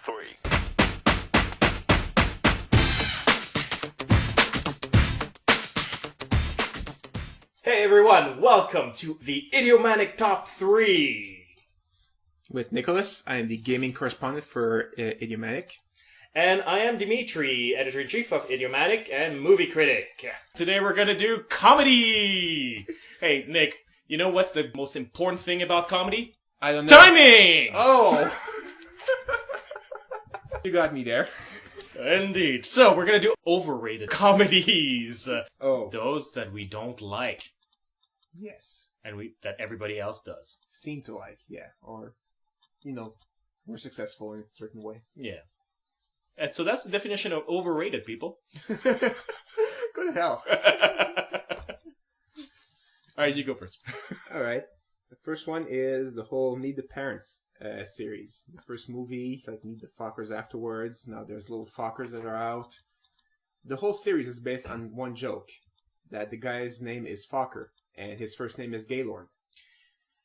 three. Hey everyone, welcome to the Idiomatic Top 3. With Nicholas, I am the gaming correspondent for Idiomatic. And I am Dimitri, editor-in-chief of Idiomatic and movie critic. Today we're gonna do comedy! Hey, Nick, you know what's the most important thing about comedy? I don't know. Timing! Oh! You got me there. Indeed. So, we're gonna do overrated comedies. Oh. Those that we don't like. Yes. And that everybody else does. Seem to like, yeah. Or, we're successful in a certain way. Yeah. And so that's the definition of overrated, people. Go to hell. Alright, you go first. Alright. The first one is the whole Meet the Parents series. The first movie, Meet the Fockers afterwards. Now there's Little Fockers that are out. The whole series is based on one joke. That the guy's name is Focker, and his first name is Gaylord.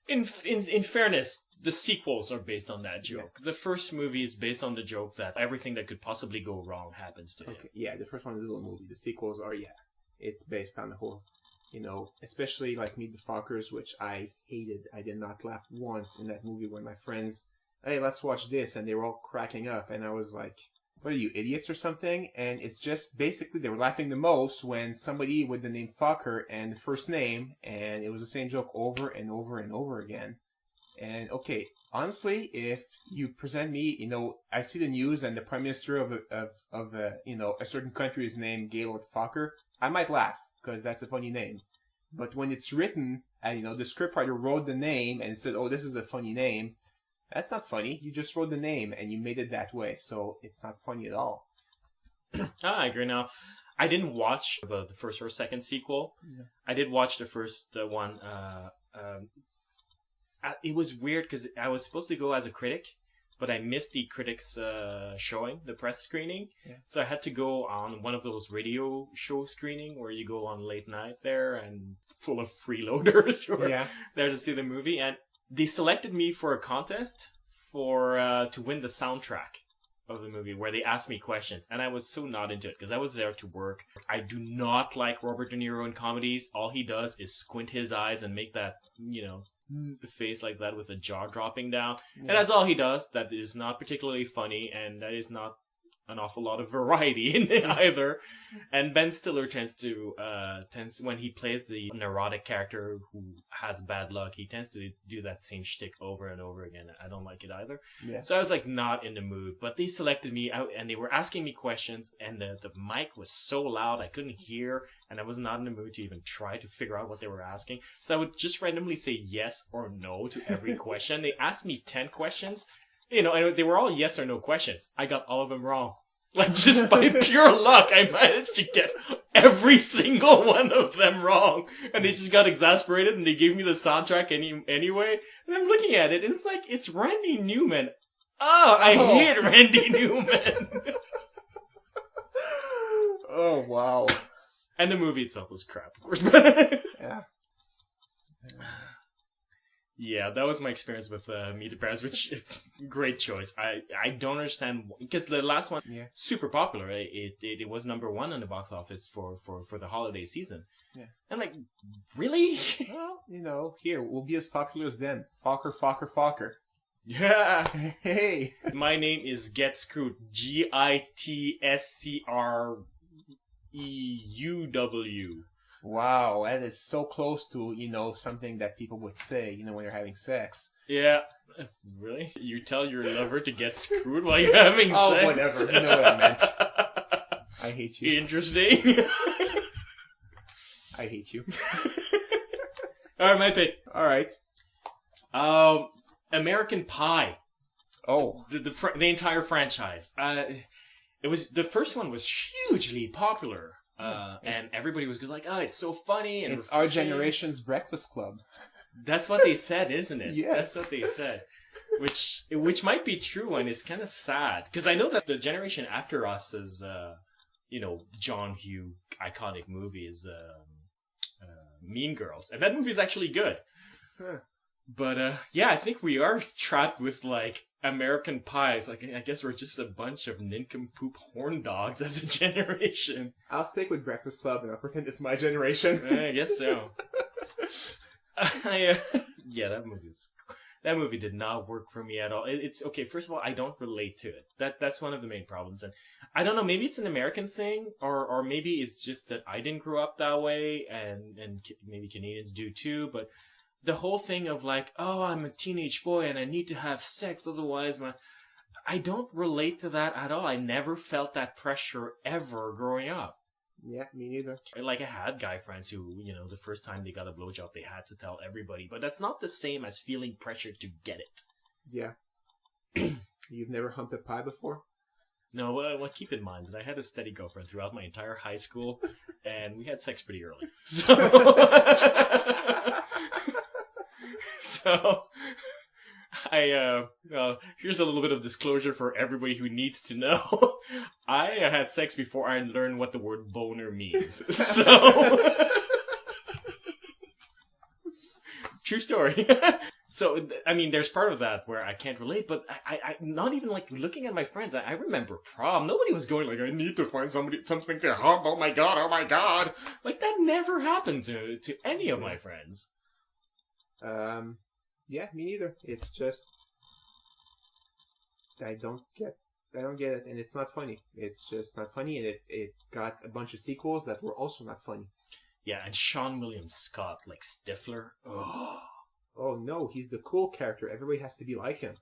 In fairness, the sequels are based on that joke. Yeah. The first movie is based on the joke that everything that could possibly go wrong happens to him. Okay, yeah, the first one is a little movie. The sequels are, it's based on the whole, especially Meet the Fockers, which I hated. I did not laugh once in that movie when my friends, hey, let's watch this, and they were all cracking up, and I was like, what are you, idiots or something? And it's just basically they were laughing the most when somebody with the name Focker and the first name, and it was the same joke over and over and over again. And okay, honestly, if you present me, I see the news and the prime minister of a certain country is named Gaylord Focker, I might laugh because that's a funny name. But when it's written, and the scriptwriter wrote the name and said, "Oh, this is a funny name." That's not funny. You just wrote the name and you made it that way, so it's not funny at all. I agree. Now, I didn't watch the first or second sequel. Yeah. I did watch the first one. It was weird because I was supposed to go as a critic, but I missed the critics showing, the press screening. Yeah. So I had to go on one of those radio show screening where you go on late night there and full of freeloaders who are there to see the movie. And they selected me for a contest to win the soundtrack of the movie, where they asked me questions, and I was so not into it because I was there to work. I do not like Robert De Niro in comedies. All he does is squint his eyes and make that face like that with a jaw dropping down, and that's all he does. That is not particularly funny, and that is not an awful lot of variety in it either. And Ben Stiller tends when he plays the neurotic character who has bad luck, he tends to do that same shtick over and over again. I don't like it either. Yeah. So I was not in the mood, but they selected me out and they were asking me questions, and the mic was so loud I couldn't hear, and I was not in the mood to even try to figure out what they were asking. So I would just randomly say yes or no to every question. They asked me 10 questions. And they were all yes or no questions. I got all of them wrong. Just by pure luck, I managed to get every single one of them wrong. And they just got exasperated and they gave me the soundtrack anyway. And I'm looking at it and it's Randy Newman. Oh, I hate Randy Newman. Oh, wow. And the movie itself was crap, of course. Yeah. Yeah, that was my experience with Meet the Parents, which, great choice. I don't understand, because the last one, super popular. It was number 1 on the box office for the holiday season. Yeah. I'm like, really? Well, here, we'll be as popular as them. Focker, Focker, Focker. Yeah. Hey. My name is Get Screwed. GITSCREUW. Wow, that is so close to, something that people would say, when you're having sex. Yeah. Really? You tell your lover to get screwed while you're having sex? Oh, whatever. You know what I meant. I hate you. Interesting. I hate you. Alright, my pick. Alright. American Pie. Oh. The entire franchise. The first one was hugely popular. And everybody was like, oh, it's so funny. And it's our generation's Breakfast Club. That's what they said, isn't it? Yes. That's what they said. Which might be true, and it's kind of sad. Because I know that the generation after us is, John Hughes iconic movie is Mean Girls. And that movie is actually good. Huh. But, I think we are trapped with, American Pies, like, I guess we're just a bunch of nincompoop horn dogs as a generation. I'll stick with Breakfast Club and I'll pretend it's my generation. I guess so. Yeah, that movie did not work for me at all. It's okay. First of all, I don't relate to it. That's one of the main problems, and I don't know. Maybe it's an American thing, or maybe it's just that I didn't grow up that way, and maybe Canadians do too. But the whole thing of like, oh, I'm a teenage boy and I need to have sex, otherwise I don't relate to that at all. I never felt that pressure ever growing up. Yeah, me neither. Like, I had guy friends who, the first time they got a blowjob, they had to tell everybody. But that's not the same as feeling pressure to get it. Yeah. You've never humped a pie before? No, well, keep in mind that I had a steady girlfriend throughout my entire high school, and we had sex pretty early. So, here's a little bit of disclosure for everybody who needs to know. I had sex before I learned what the word boner means. So, true story. So, I mean, there's part of that where I can't relate, but I not even like looking at my friends. I remember prom. Nobody was going like, I need to find something to hump. Oh my god. Like, that never happened to any of my friends. Yeah, me neither. It's just I don't get it, and it's not funny. It's just not funny, and it got a bunch of sequels that were also not funny. Yeah, and Sean William Scott, like Stifler. Oh no, he's the cool character. Everybody has to be like him.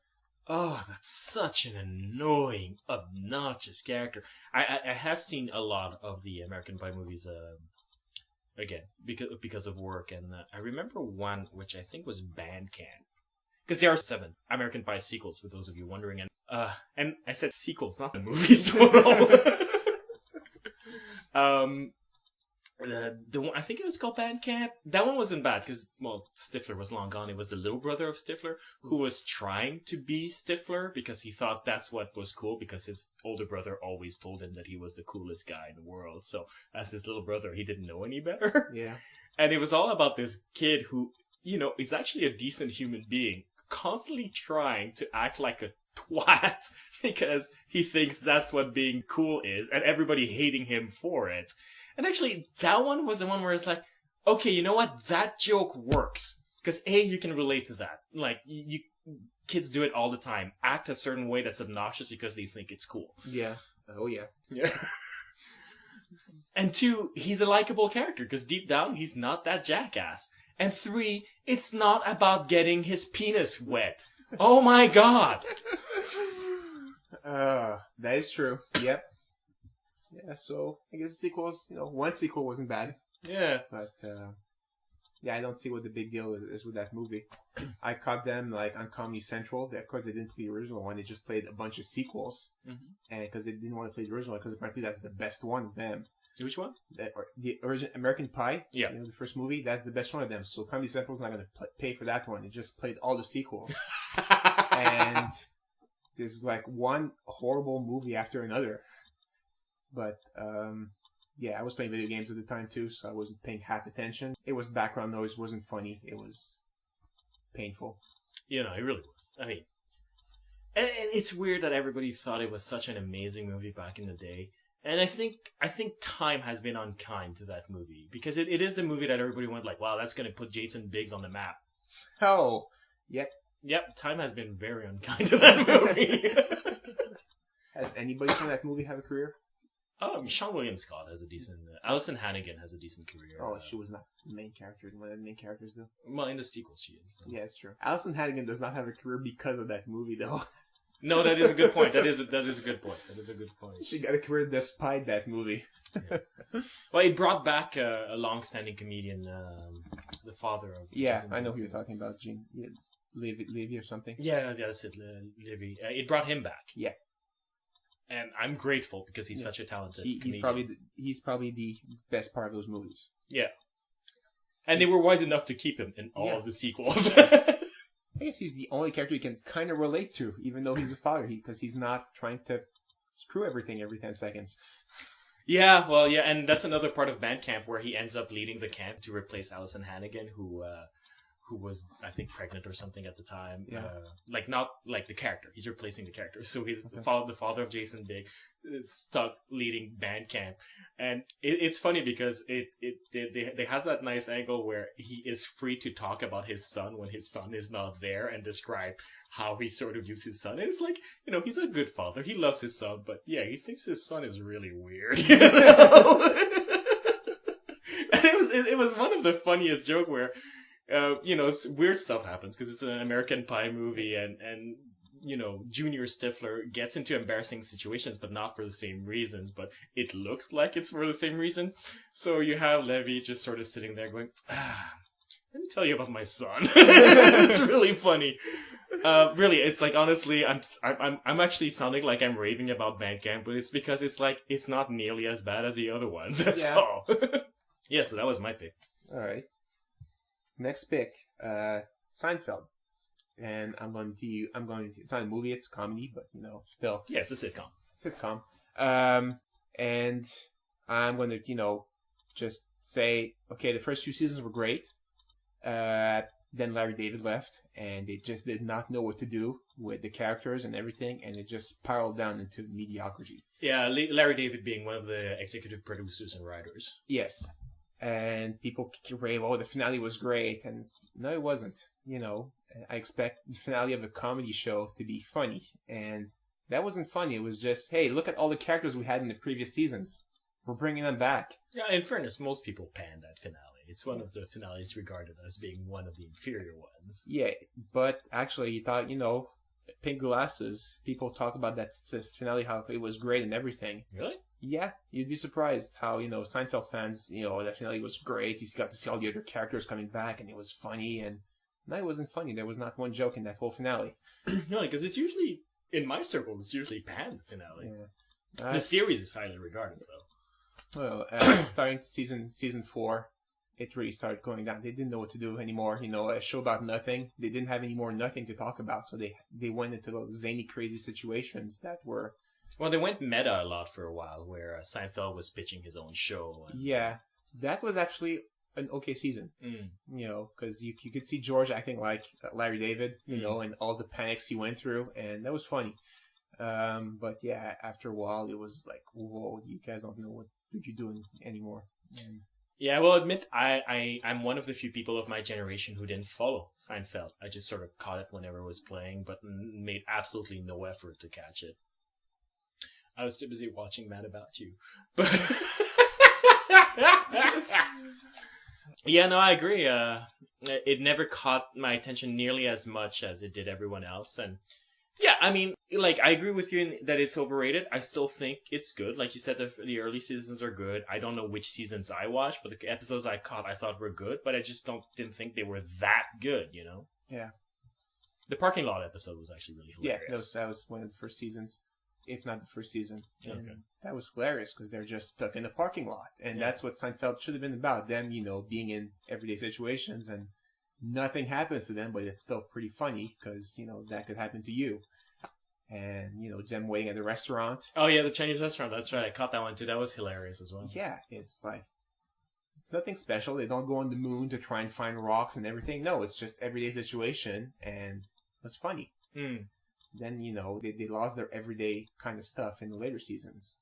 Oh, that's such an annoying, obnoxious character. I have seen a lot of the American Pie movies, again, because of work, and I remember one which I think was Bandcamp, because there are 7 American Pie sequels, for those of you wondering, and I said sequels, not the movies total. The one, I think it was called Bandcamp. That one wasn't bad because, well, Stifler was long gone. It was the little brother of Stifler who was trying to be Stifler because he thought that's what was cool, because his older brother always told him that he was the coolest guy in the world. So as his little brother, he didn't know any better. Yeah. And it was all about this kid who, is actually a decent human being, constantly trying to act like a twat because he thinks that's what being cool is, and everybody hating him for it. And actually, that one was the one where it's like, okay, you know what? That joke works. Because A, you can relate to that. Like, kids do it all the time. Act a certain way that's obnoxious because they think it's cool. Yeah. Oh, yeah. Yeah. And 2, he's a likable character because deep down, he's not that jackass. And 3, it's not about getting his penis wet. Oh my god! That is true. Yep. Yeah, so I guess the sequels, one sequel wasn't bad. Yeah. But, yeah, I don't see what the big deal is with that movie. I caught them, like, on Comedy Central, because they didn't play the original one. They just played a bunch of sequels. Mm-hmm. And because they didn't want to play the original, because apparently that's the best one of them. Which one? The original American Pie. Yeah. The first movie, that's the best one of them. So Comedy Central's not going to pay for that one. It just played all the sequels. And there's, like, one horrible movie after another. But, yeah, I was playing video games at the time, too, so I wasn't paying half attention. It was background noise, wasn't funny. It was painful. It really was. I mean, and it's weird that everybody thought it was such an amazing movie back in the day. And I think time has been unkind to that movie. Because it is the movie that everybody went like, wow, that's going to put Jason Biggs on the map. Oh, yep. Yep, time has been very unkind to that movie. Has anybody from that movie have a career? Sean William Scott has a decent... Alison Hannigan has a decent career. Oh, she was not the main character. One of the main characters, though. Well, in the sequel, she is. So. Yeah, it's true. Alison Hannigan does not have a career because of that movie, though. No, that is a good point. That is a good point. That is a good point. She got a career despite that movie. Yeah. Well, it brought back a long-standing comedian, the father of... Yeah, I know who you're talking about, Gene. Yeah, Levy or something. Yeah, that's it, Levy. It brought him back. Yeah. And I'm grateful because he's such a talented comedian. He's probably the best part of those movies. Yeah. And they were wise enough to keep him in all of the sequels. I guess he's the only character you can kind of relate to, even though he's a father, because he's not trying to screw everything every 10 seconds. Yeah, well, yeah, and that's another part of Bandcamp where he ends up leading the camp to replace Alison Hannigan, who was, I think, pregnant or something at the time. Yeah. Like, not like the character. He's replacing the character. So he's the father of Jason Bigg is stuck leading band camp. And it's funny because they has that nice angle where he is free to talk about his son when his son is not there and describe how he sort of views his son. And it's like, you know, he's a good father. He loves his son, but yeah, he thinks his son is really weird. You know? And it was one of the funniest joke where, you know, weird stuff happens because it's an American Pie movie, and you know, Junior Stifler gets into embarrassing situations, but not for the same reasons, but it looks like it's for the same reason. So you have Levy just sort of sitting there going, let me tell you about my son. It's really funny. Really, it's like, honestly, I'm actually sounding like I'm raving about Bandcamp, but it's because it's like, it's not nearly as bad as the other ones. That's all. Yeah, so that was my pick. All right. Next pick, Seinfeld. And I'm going to, it's not a movie, it's a comedy, but, you know, still. Yeah, it's a sitcom. Sitcom. And I'm going to, you know, just say, okay, the first few seasons were great. Then Larry David left, and they just did not know what to do with the characters and everything, and it just spiraled down into mediocrity. Yeah, Larry David being one of the executive producers and writers. Yes. And people rave, oh, the finale was great, and no, it wasn't. You know, I expect the finale of a comedy show to be funny, and that wasn't funny. It was just, hey, look at all the characters we had in the previous seasons. We're bringing them back. Yeah, in fairness, most people pan that finale. It's one of the finales regarded as being one of the inferior ones. Yeah, but actually, you thought, you know, Pink Glasses, people talk about that finale, how it was great and everything. Really? Yeah, you'd be surprised how, you know, Seinfeld fans, you know, that finale was great. You got to see all the other characters coming back, and it was funny. And no, it wasn't funny. There was not one joke in that whole finale. No, because it's usually, in my circle, it's usually panned finale. Yeah. The series is highly regarded, though. Well, starting season 4, it really started going down. They didn't know what to do anymore. You know, a show about nothing. They didn't have any more nothing to talk about, so they went into those zany, crazy situations that were... Well, they went meta a lot for a while, where Seinfeld was pitching his own show. Yeah, that was actually an okay season. You know, because you could see George acting like Larry David, you know, and all the panics he went through, and that was funny. But yeah, after a while, it was like, whoa, you guys don't know what you're doing anymore. Yeah, I will admit, I'm one of the few people of my generation who didn't follow Seinfeld. I just sort of caught it whenever it was playing, but made absolutely no effort to catch it. I was too busy watching Mad About You. But yeah, no, I agree. It never caught my attention nearly as much as it did everyone else. And yeah, I mean, like, I agree with you that it's overrated. I still think it's good. Like you said, the early seasons are good. I don't know which seasons I watched, but the episodes I caught I thought were good, but I just didn't think they were that good, you know? Yeah. The parking lot episode was actually really hilarious. Yeah, that was one of the first seasons, if not the first season. And okay. That was hilarious because they're just stuck in the parking lot. And that's what Seinfeld should have been about. Them, you know, being in everyday situations and nothing happens to them, but it's still pretty funny because, you know, that could happen to you. And, you know, them waiting at the restaurant. Oh, yeah, the Chinese restaurant. That's right. I caught that one, too. That was hilarious as well. Yeah, it's like, it's nothing special. They don't go on the moon to try and find rocks and everything. No, it's just everyday situation, and it's funny. Then, you know, they lost their everyday kind of stuff in the later seasons.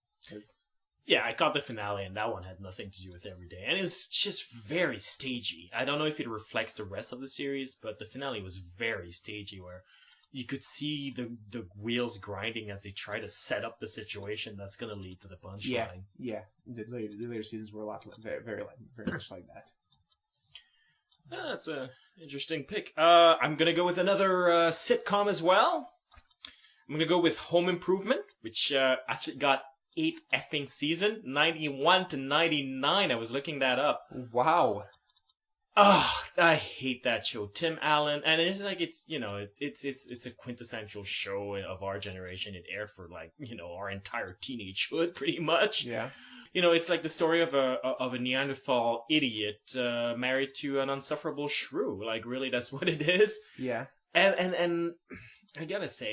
Yeah, I caught the finale, and that one had nothing to do with everyday. And it's just very stagey. I don't know if it reflects the rest of the series, but the finale was very stagey, where you could see the wheels grinding as they try to set up the situation that's going to lead to the punchline. Yeah. The later seasons were a lot, very much like that. That's an interesting pick. I'm going to go with another sitcom as well. I'm going to go with Home Improvement, which actually got 8 effing season, 91 to 99. I was looking that up. Wow. Oh, I hate that show. Tim Allen, and it's like, it's, you know, it's a quintessential show of our generation. It aired for, like, you know, our entire teenagehood, pretty much. Yeah. You know, it's like the story of a Neanderthal idiot married to an unsufferable shrew. Like, really, that's what it is. Yeah. And I gotta say,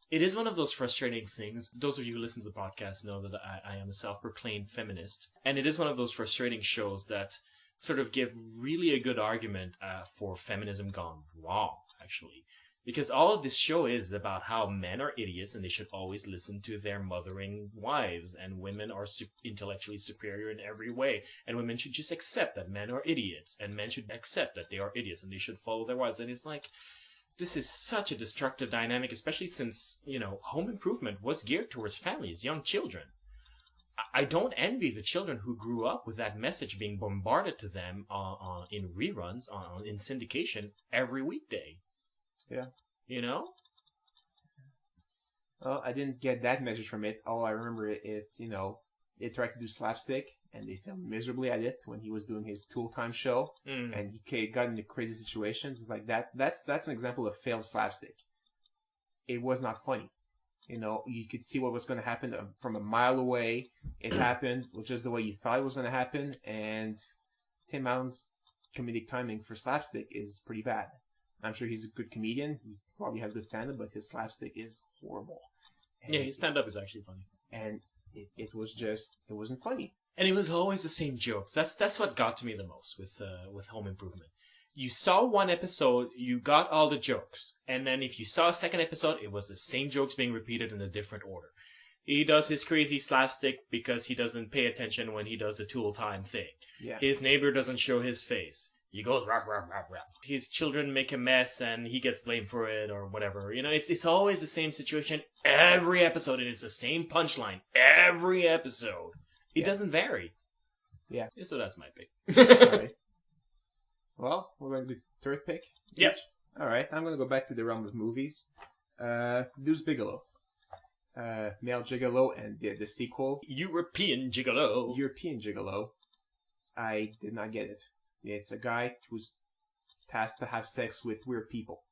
it is one of those frustrating things. Those of you who listen to the podcast know that I am a self-proclaimed feminist, and it is one of those frustrating shows that sort of give really a good argument for feminism gone wrong, actually. Because all of this show is about how men are idiots and they should always listen to their mothering wives, and women are intellectually superior in every way, and women should just accept that men are idiots, and men should accept that they are idiots and they should follow their wives. And it's like, this is such a destructive dynamic, especially since, home improvement was geared towards families, young children. I don't envy the children who grew up with that message being bombarded to them in reruns, in syndication every weekday. Yeah. Well, I didn't get that message from it. All I remember it tried to do slapstick, and they failed miserably at it when he was doing his Tool Time show, and he got into crazy situations. It's like that. That's an example of failed slapstick. It was not funny. You could see what was going to happen from a mile away. It happened just the way you thought it was going to happen, and Tim Allen's comedic timing for slapstick is pretty bad. I'm sure he's a good comedian. He probably has good stand-up, but his slapstick is horrible. And his stand-up is actually funny. And it wasn't funny. And it was always the same jokes. That's what got to me the most with Home Improvement. You saw one episode, you got all the jokes. And then if you saw a second episode, it was the same jokes being repeated in a different order. He does his crazy slapstick because he doesn't pay attention when he does the Tool Time thing. Yeah. His neighbor doesn't show his face. He goes rap, rap, rap, rap. His children make a mess and he gets blamed for it or whatever. It's always the same situation every episode, and it's the same punchline every episode. It doesn't vary. Yeah. So that's my pick. All right. Well, we're going to do third pick. Yep. All right. I'm going to go back to the realm of movies. Deuce Bigalow. Male Gigolo and the sequel. European Gigolo. I did not get it. It's a guy who's tasked to have sex with weird people,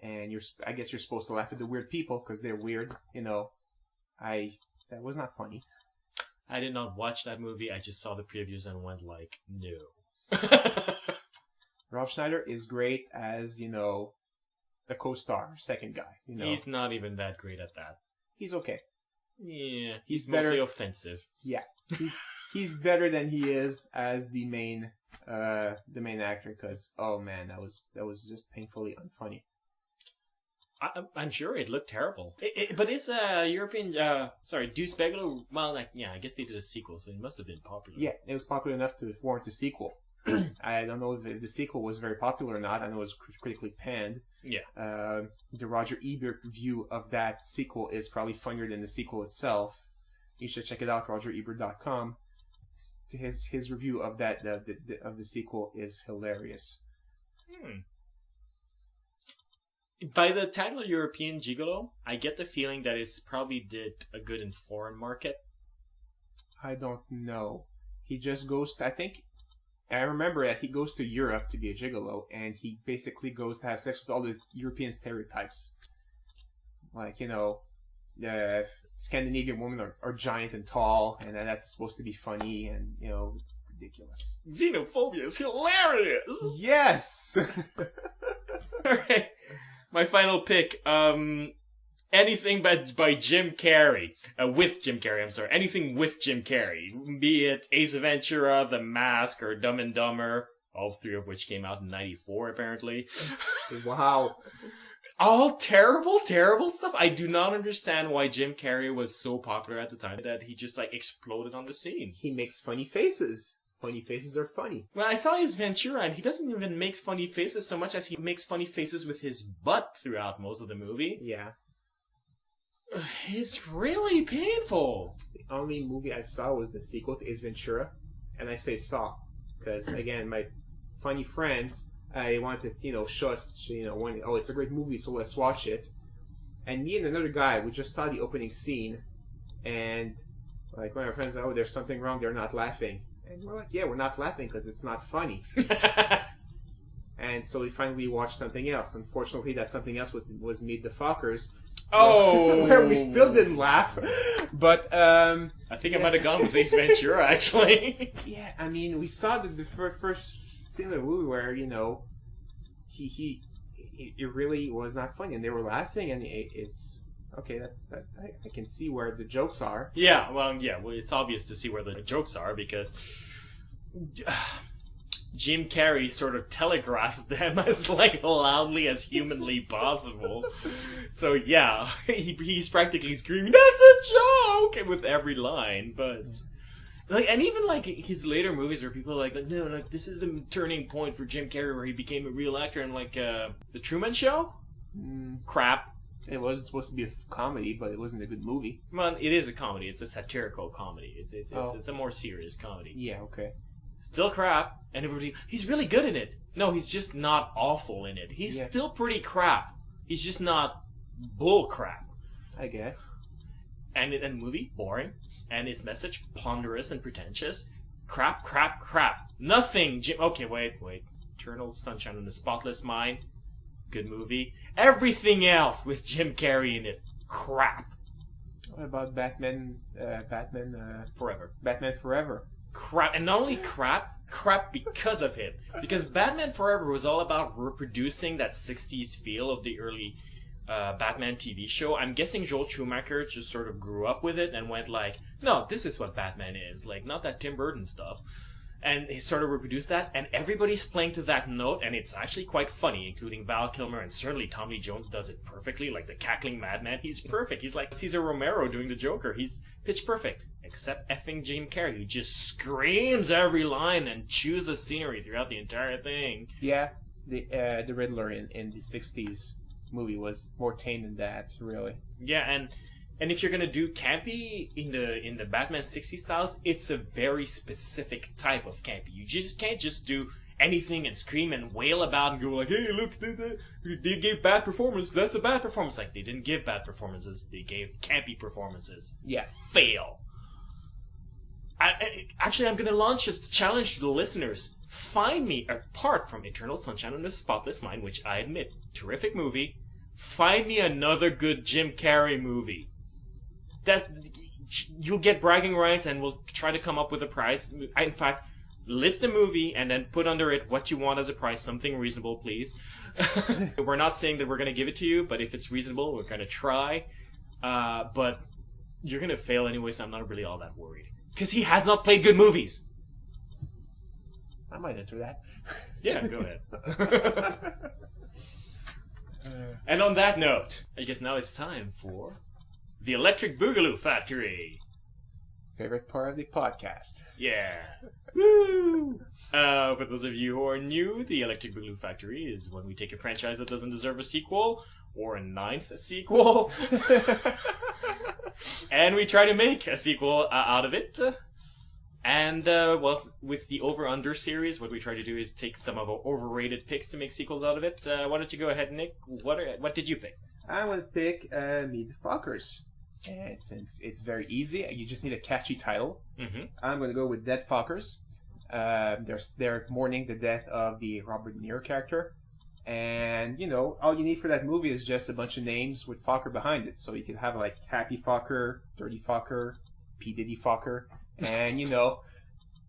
and I guess you're supposed to laugh at the weird people because they're weird. That was not funny. I did not watch that movie. I just saw the previews and went like, no. Rob Schneider is great as a co-star, second guy. He's not even that great at that. He's okay. Yeah, he's mostly better, offensive. Yeah, he's better than he is as the main actor. Because man, that was just painfully unfunny. I'm sure it looked terrible. But it's European. Deuce Bigalow. Well, I guess they did a sequel, so it must have been popular. Yeah, it was popular enough to warrant a sequel. I don't know if the sequel was very popular or not. I know it was critically panned. Yeah. The Roger Ebert view of that sequel is probably funnier than the sequel itself. You should check it out, RogerEbert.com. His review of that of the sequel is hilarious. By the title European Gigolo, I get the feeling that it's probably did a good in foreign market. I don't know. He just goes to, I remember that he goes to Europe to be a gigolo, and he basically goes to have sex with all the European stereotypes. Like, Scandinavian women are giant and tall, and that's supposed to be funny, and, it's ridiculous. Xenophobia is hilarious! Yes! Alright, my final pick, anything by Jim Carrey. With Jim Carrey, I'm sorry. Anything with Jim Carrey. Be it Ace Ventura, The Mask, or Dumb and Dumber. All three of which came out in 94, apparently. Wow. All terrible, terrible stuff. I do not understand why Jim Carrey was so popular at the time that he just, exploded on the scene. He makes funny faces. Funny faces are funny. Well, I saw his Ventura, and he doesn't even make funny faces so much as he makes funny faces with his butt throughout most of the movie. Yeah. It's really painful. The only movie I saw was the sequel to Ace Ventura, and I say saw because again, my funny friends, I wanted to show us, it's a great movie, so let's watch it. And me and another guy, we just saw the opening scene, and one of our friends, there's something wrong, they're not laughing, and we're like, yeah, we're not laughing because it's not funny. And so we finally watched something else. Unfortunately, that something else was Meet the Fockers. Oh, where we still didn't laugh, but I think I might have gone with Ace Ventura actually. Yeah, I mean, we saw the first scene of the movie where it really was not funny, and they were laughing, and it's okay. That I can see where the jokes are. Yeah, well, it's obvious to see where the jokes are because Jim Carrey sort of telegraphs them as like loudly as humanly possible. So yeah, he's practically screaming, "That's a joke!" with every line. But like, and even like his later movies where people are like, no, like this is the turning point for Jim Carrey where he became a real actor, and like The Truman Show. Crap. It wasn't supposed to be a comedy, but it wasn't a good movie. Well, it is a comedy. It's a satirical comedy. It's a more serious comedy. Yeah, okay. Still crap, and everybody, he's really good in it. No, he's just not awful in it. He's still pretty crap. He's just not bull crap. I guess. And the movie, boring. And its message, ponderous and pretentious. Crap. Nothing, Jim. Okay, wait. Eternal Sunshine of the Spotless Mind. Good movie. Everything else with Jim Carrey in it, crap. What about Batman Forever. Batman Forever. Crap. And not only crap because of it. Because Batman Forever was all about reproducing that 60s feel of the early Batman TV show. I'm guessing Joel Schumacher just sort of grew up with it and went like, no, this is what Batman is. Like, not that Tim Burton stuff. And he sort of reproduced that, and everybody's playing to that note, and it's actually quite funny, including Val Kilmer, and certainly Tommy Lee Jones does it perfectly, like the cackling madman. He's perfect. He's like Cesar Romero doing the Joker. He's pitch perfect. Except effing Jim Carrey, who just screams every line and chews the scenery throughout the entire thing. Yeah, the Riddler in the 60s movie was more tame than that, really. Yeah, and if you're gonna do campy in the Batman 60s styles, it's a very specific type of campy. You just can't just do anything and scream and wail about and go like, hey, look, they gave bad performance. That's a bad performance. Like, they didn't give bad performances. They gave campy performances. Yeah. Fail. Actually, I'm gonna launch a challenge to the listeners. Find me, apart from Eternal Sunshine of the Spotless Mind, which I admit, terrific movie, find me another good Jim Carrey movie. That you'll get bragging rights, and we'll try to come up with a prize. In fact, list the movie and then put under it what you want as a price. Something reasonable, please. We're not saying that we're going to give it to you, but if it's reasonable, we're going to try. But you're going to fail anyway, so I'm not really all that worried. Because he has not played good movies. I might enter that. Yeah, go ahead. And on that note, I guess now it's time for the Electric Boogaloo Factory. Favorite part of the podcast. Yeah. Woo! For those of you who are new, the Electric Boogaloo Factory is when we take a franchise that doesn't deserve a sequel, or a ninth sequel, and we try to make a sequel out of it. And, with the Over-Under series, what we try to do is take some of our overrated picks to make sequels out of it. Why don't you go ahead, Nick? What did you pick? I want to pick Meet the Fockers. And since it's very easy, you just need a catchy title. Mm-hmm. I'm going to go with Dead Fockers. They're mourning the death of the Robert De Niro character. And, all you need for that movie is just a bunch of names with Focker behind it. So you could have, like, Happy Focker, Dirty Focker, P. Diddy Focker. And,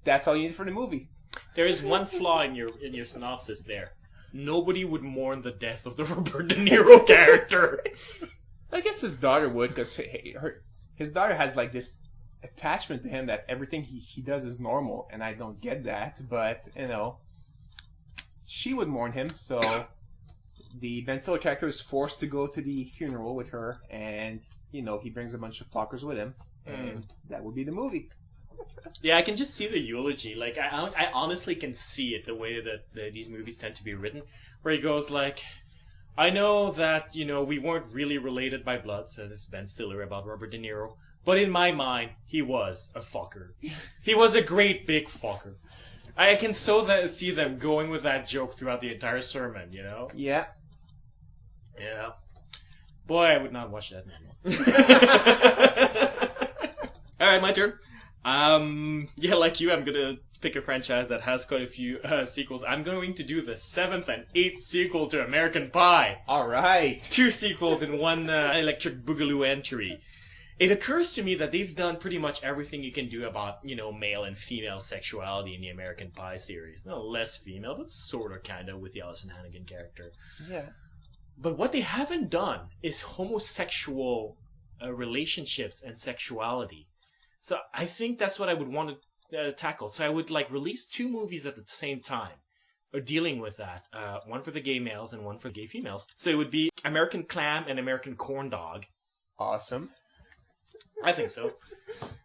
that's all you need for the movie. There is one flaw in your synopsis there. Nobody would mourn the death of the Robert De Niro character. I guess his daughter would, because his daughter has like this attachment to him that everything he does is normal, and I don't get that. But she would mourn him, so the Ben Stiller character is forced to go to the funeral with her, and he brings a bunch of Fockers with him, and that would be the movie. Yeah, I can just see the eulogy. Like, I honestly can see it the way that these movies tend to be written, where he goes like, I know that, we weren't really related by blood, so this is Ben Stiller about Robert De Niro, but in my mind, he was a fucker. He was a great big fucker. I can see them going with that joke throughout the entire sermon, Yeah. Yeah. Boy, I would not watch that anymore. Alright, my turn. Yeah, like you, I'm gonna pick a franchise that has quite a few sequels. I'm going to do the 7th and 8th sequel to American Pie. All right. 2 sequels in one Electric Boogaloo entry. It occurs to me that they've done pretty much everything you can do about, male and female sexuality in the American Pie series. Well, less female, but sort of, kind of, with the Alison Hannigan character. Yeah. But what they haven't done is homosexual relationships and sexuality. So I think that's what I would want tackled. So I would like release 2 movies at the same time, or dealing with that. One for the gay males and one for the gay females. So it would be American Clam and American Corn Dog. Awesome. I think so.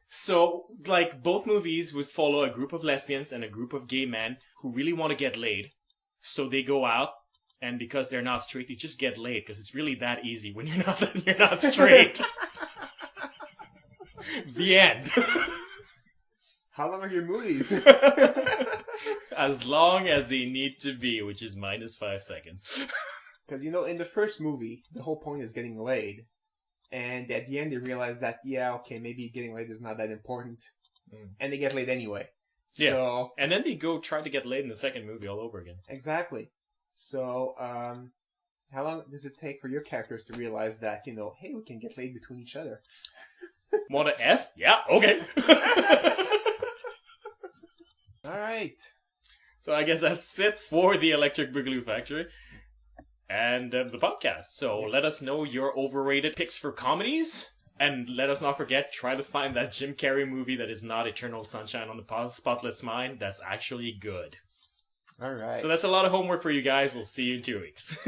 So, like, both movies would follow a group of lesbians and a group of gay men who really want to get laid. So they go out, and because they're not straight, they just get laid, because it's really that easy when you're not straight. The end. How long are your movies? As long as they need to be, which is minus 5 seconds. Because, you know, in the first movie, the whole point is getting laid. And at the end, they realize that, yeah, okay, maybe getting laid is not that important. And they get laid anyway. Yeah. So, and then they go try to get laid in the second movie all over again. Exactly. So, how long does it take for your characters to realize that, you know, hey, we can get laid between each other? Want to F? Yeah, okay. All right. So I guess that's it for the Electric Boogaloo Factory and the podcast. So let us know your overrated picks for comedies. And let us not forget, try to find that Jim Carrey movie that is not Eternal Sunshine on the Spotless Mind. That's actually good. All right. So that's a lot of homework for you guys. We'll see you in 2 weeks.